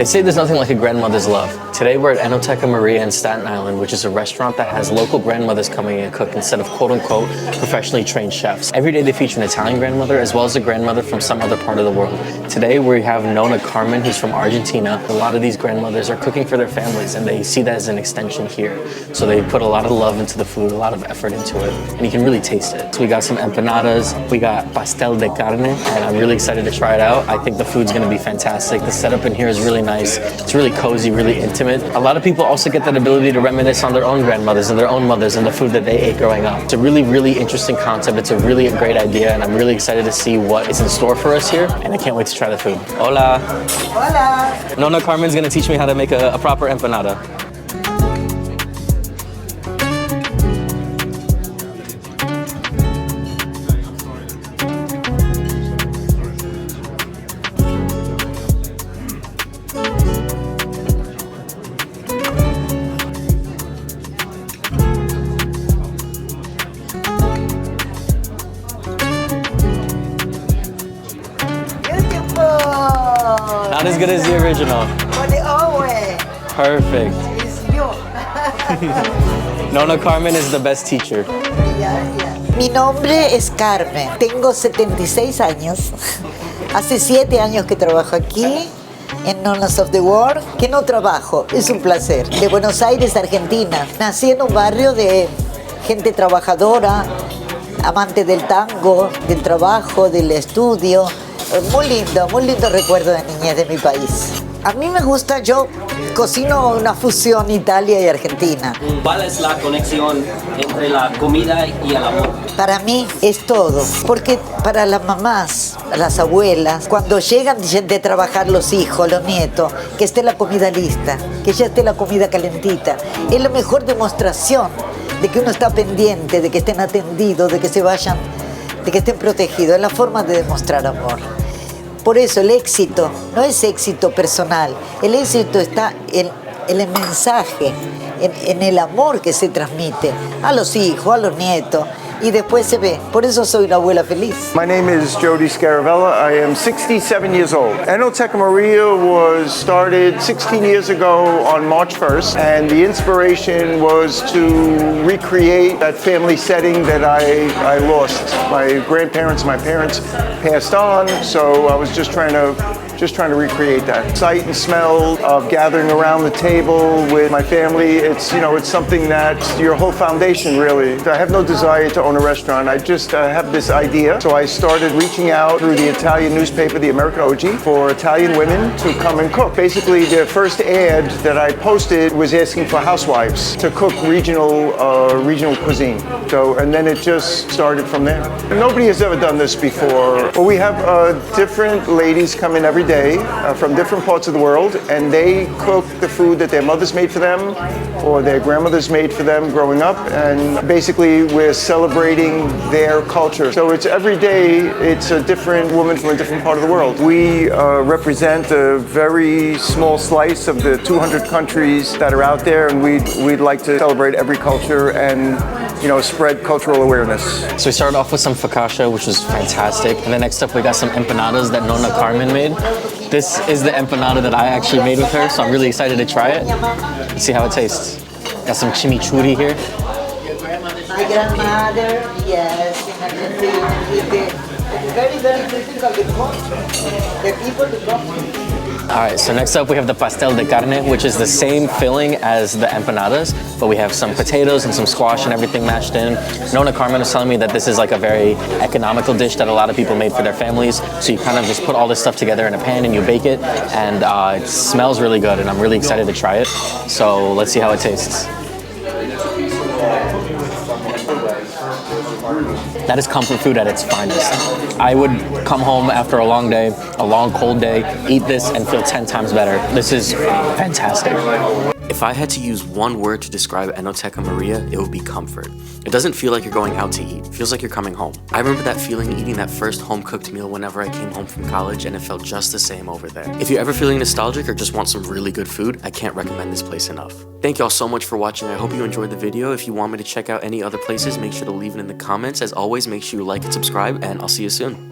They say there's nothing like a grandmother's love. Today we're at Enoteca Maria in Staten Island, which is a restaurant that has local grandmothers coming in and cook instead of quote-unquote professionally trained chefs. Every day they feature an Italian grandmother as well as a grandmother from some other part of the world. Today we have Nonna Carmen, who's from Argentina. A lot of these grandmothers are cooking for their families and they see that as an extension here. So they put a lot of love into the food, a lot of effort into it, and you can really taste it. So we got some empanadas, we got pastel de carne, and I'm really excited to try it out. I think the food's gonna be fantastic. The setup in here is really nice. It's really cozy, really intimate. A lot of people also get that ability to reminisce on their own grandmothers and their own mothers and the food that they ate growing up. It's a really, really interesting concept. It's a really great idea, and I'm really excited to see what is in store for us here, and I can't wait to try the food. Hola. Hola. Nonna Carmen's gonna teach me how to make a proper empanada. Not as good as the original. Perfect. Nonna Carmen is the best teacher. Mi nombre es Carmen. Tengo 76 años. Hace 7 años que trabajo aquí en Nonnas of the World. Que no trabajo, es un placer. De Buenos Aires, Argentina. Nací en un barrio de gente trabajadora, amante del tango, del trabajo, del estudio. Muy lindo recuerdo de niñez de mi país. A mí me gusta, yo cocino una fusión Italia y Argentina. ¿Cuál es la conexión entre la comida y el amor? Para mí es todo, porque para las mamás, las abuelas, cuando llegan de trabajar los hijos, los nietos, que esté la comida lista, que ya esté la comida calentita, es la mejor demostración de que uno está pendiente, de que estén atendidos, de que se vayan, de que estén protegidos. Es la forma de demostrar amor. Por eso el éxito no es éxito personal, el éxito está en el mensaje, en el amor que se transmite a los hijos, a los nietos, y después se ve. Por eso soy una abuela feliz. My name is Jody Scaravella. I am 67 years old. Enoteca Maria was started 16 years ago on March 1st, and the inspiration was to recreate that family setting that I lost. My grandparents, my parents passed on, so I was just trying to recreate that. Sight and smell of gathering around the table with my family, it's something that's your whole foundation, really. I have no desire to own a restaurant. I just have this idea. So I started reaching out through the Italian newspaper, the American OG, for Italian women to come and cook. Basically, the first ad that I posted was asking for housewives to cook regional cuisine. So, and then it just started from there. Nobody has ever done this before. Well, we have different ladies come in every day from different parts of the world, and they cook the food that their mothers made for them or their grandmothers made for them growing up, and basically we're celebrating their culture. So it's every day, it's a different woman from a different part of the world. We represent a very small slice of the 200 countries that are out there, and we'd like to celebrate every culture and spread cultural awareness. So we started off with some focaccia, which was fantastic. And then next up, we got some empanadas that Nonna Carmen made. This is the empanada that I actually made with her, so I'm really excited to try it. Let's see how it tastes. Got some chimichurri here. My grandmother, yes, in Argentina, very, very critical the people to come. All right, so next up we have the pastel de carne, which is the same filling as the empanadas, but we have some potatoes and some squash and everything mashed in. Nonna Carmen was telling me that this is like a very economical dish that a lot of people made for their families. So you kind of just put all this stuff together in a pan and you bake it, and it smells really good, and I'm really excited to try it. So let's see how it tastes. That is comfort food at its finest. I would come home after a long day, a long cold day, eat this and feel 10 times better. This is fantastic. If I had to use one word to describe Enoteca Maria, it would be comfort. It doesn't feel like you're going out to eat. It feels like you're coming home. I remember that feeling eating that first home-cooked meal whenever I came home from college, and it felt just the same over there. If you're ever feeling nostalgic or just want some really good food, I can't recommend this place enough. Thank y'all so much for watching. I hope you enjoyed the video. If you want me to check out any other places, make sure to leave it in the comments. As always, make sure you like and subscribe, and I'll see you soon.